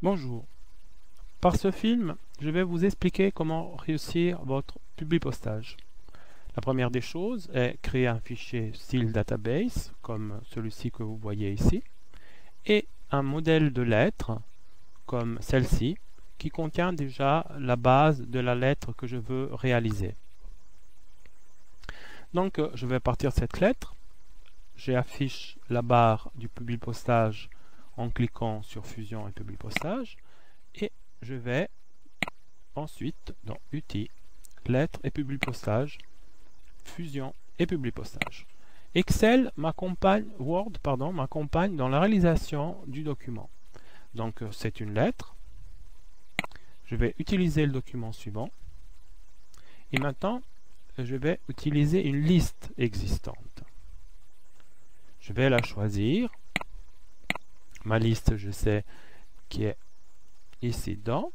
Bonjour. Par ce film, je vais vous expliquer comment réussir votre publipostage. La première des choses est créer un fichier style database, comme celui-ci que vous voyez ici, et un modèle de lettre, comme celle-ci, qui contient déjà la base de la lettre que je veux réaliser. Donc, je vais partir de cette lettre. J'affiche la barre du publipostage en cliquant sur Fusion et Publipostage, et je vais ensuite dans Outils, Lettres et Publipostage, Fusion et Publipostage. Excel m'accompagne, Word m'accompagne dans la réalisation du document. Donc c'est une lettre. Je vais utiliser le document suivant. Et maintenant, je vais utiliser une liste existante. Je vais la choisir. Ma liste, je sais qui est ici dedans.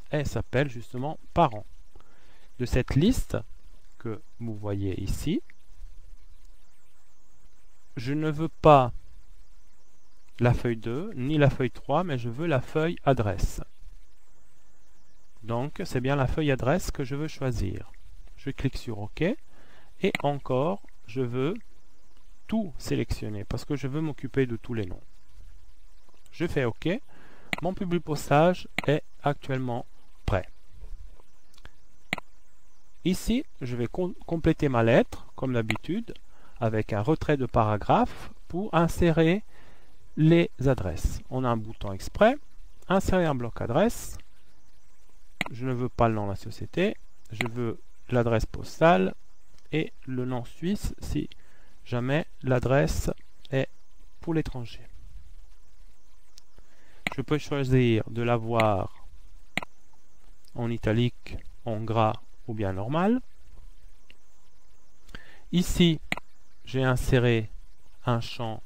Elle s'appelle justement parents. De cette liste que vous voyez ici, je ne veux pas la feuille 2 ni la feuille 3, mais je veux la feuille adresse. Donc c'est bien la feuille adresse que je veux choisir. Je clique sur OK et encore je veux tout sélectionner parce que je veux m'occuper de tous les noms. Je fais OK. Mon publipostage est actuellement prêt. Ici, je vais compléter ma lettre, comme d'habitude, avec un retrait de paragraphe pour insérer les adresses. On a un bouton exprès, insérer un bloc adresse. Je ne veux pas le nom de la société, je veux l'adresse postale et le nom suisse si jamais l'adresse est pour l'étranger. Je peux choisir de l'avoir en italique, en gras ou bien normal. Ici, j'ai inséré un champ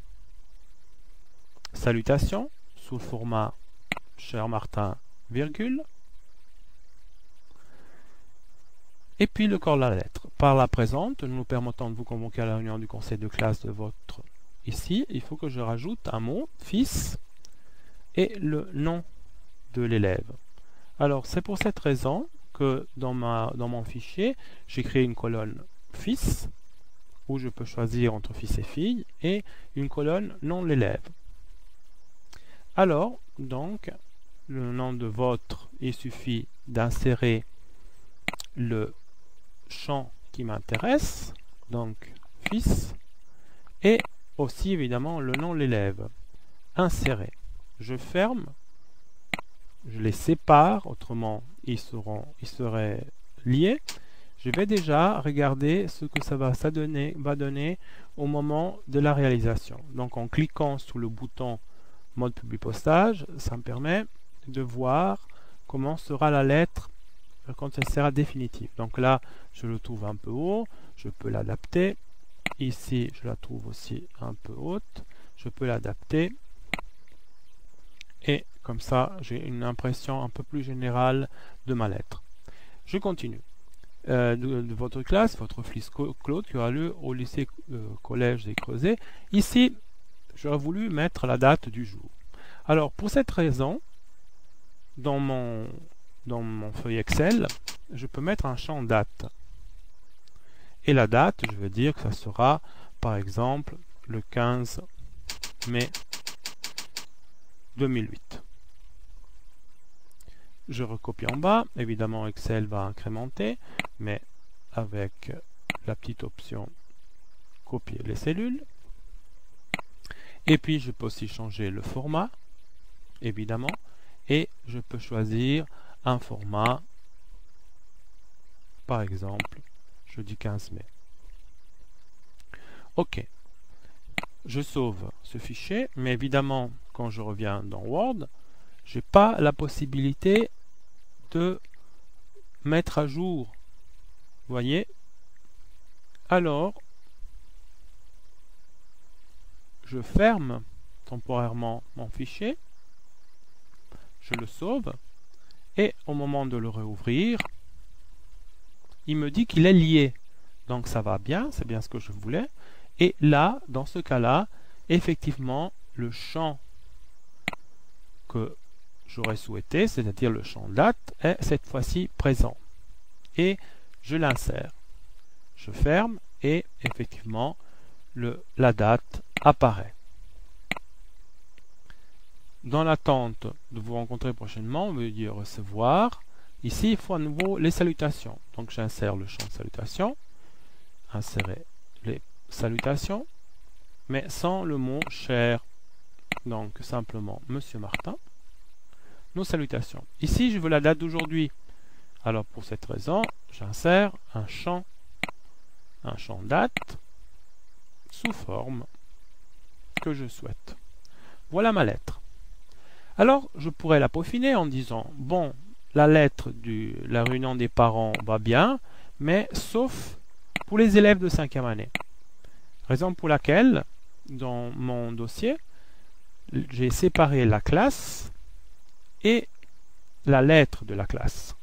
salutation sous le format cher Martin, virgule. Et puis le corps de la lettre. Par la présente, nous permettant de vous convoquer à la réunion du conseil de classe de votre ici, il faut que je rajoute un mot, fils, et le nom de l'élève. Alors c'est pour cette raison que dans mon fichier, j'ai créé une colonne fils, où je peux choisir entre fils et fille, et une colonne nom de l'élève. Alors, donc, le nom de votre, il suffit d'insérer le champ qui m'intéresse, donc fils, et aussi évidemment le nom de l'élève. Insérer. Je ferme, je les sépare, autrement ils seraient liés. Je vais déjà regarder ce que ça va donner au moment de la réalisation. Donc en cliquant sur le bouton mode publipostage, ça me permet de voir comment sera la lettre quand elle sera définitive. Donc là, je le trouve un peu haut, je peux l'adapter. Ici, je la trouve aussi un peu haute, je peux l'adapter. Et comme ça, j'ai une impression un peu plus générale de ma lettre. Je continue. De votre classe, votre fils Claude, qui aura lieu au lycée collège des Creusets. Ici, j'aurais voulu mettre la date du jour. Alors, pour cette raison, dans mon feuille Excel, je peux mettre un champ date. Et la date, je veux dire que ça sera, par exemple, le 15 mai 2008. Je recopie en bas. Évidemment, Excel va incrémenter, mais avec la petite option copier les cellules. Et puis, je peux aussi changer le format, évidemment, et je peux choisir un format, par exemple, jeudi 15 mai. OK. Je sauve ce fichier, mais évidemment, quand je reviens dans Word, je n'ai pas la possibilité de mettre à jour. Vous voyez? Alors, je ferme temporairement mon fichier, je le sauve, et au moment de le réouvrir, il me dit qu'il est lié. Donc ça va bien, c'est bien ce que je voulais. Et là, dans ce cas-là, effectivement, le champ que j'aurais souhaité, c'est-à-dire le champ date, est cette fois-ci présent. Et je l'insère. Je ferme et effectivement, la date apparaît. Dans l'attente de vous rencontrer prochainement, veuillez recevoir. Ici, il faut à nouveau les salutations. Donc, j'insère le champ salutations. Insérer les salutations, mais sans le mot cher. Donc, simplement, Monsieur Martin. Nos salutations. Ici, je veux la date d'aujourd'hui. Alors, pour cette raison, j'insère un champ date sous forme que je souhaite. Voilà ma lettre. Alors, je pourrais la peaufiner en disant, bon, la lettre de la réunion des parents va bien, mais sauf pour les élèves de 5e année. Raison pour laquelle, dans mon dossier, j'ai séparé la classe et la lettre de la classe.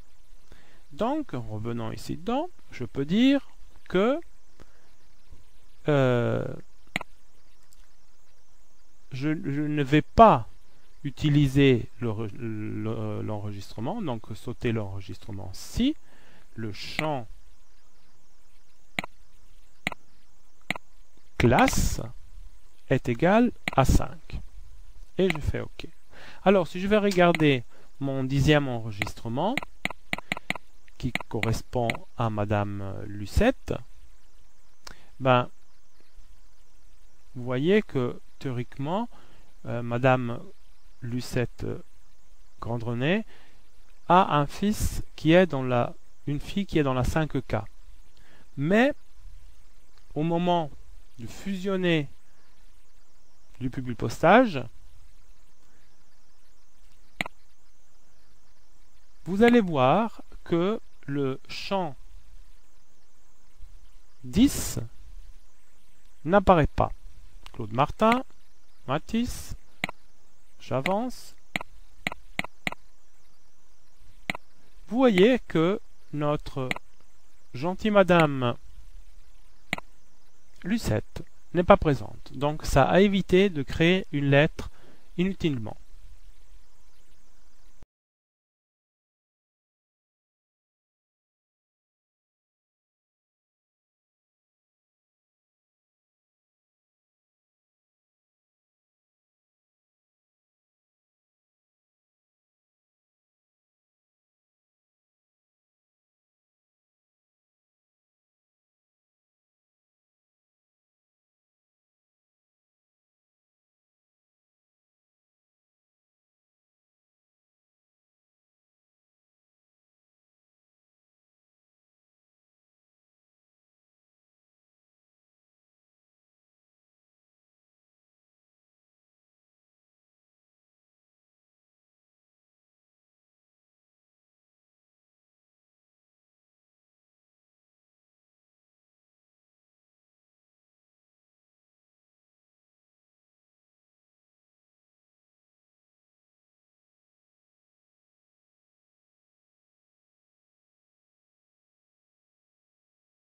Donc, revenons ici dedans, je peux dire que je ne vais pas utiliser l'enregistrement, donc sauter l'enregistrement si le champ classe est égal à 5. Et je fais OK. Alors, si je vais regarder mon 10e enregistrement, qui correspond à Madame Lucette, ben, vous voyez que théoriquement, Madame Lucette Grandrenet a un fils qui est dans une fille qui est dans la 5K. Mais au moment de fusionner du Publipostage, vous allez voir que le champ 10 n'apparaît pas. Claude Martin, Matisse, j'avance. Vous voyez que notre gentille Madame Lucette n'est pas présente. Donc ça a évité de créer une lettre inutilement.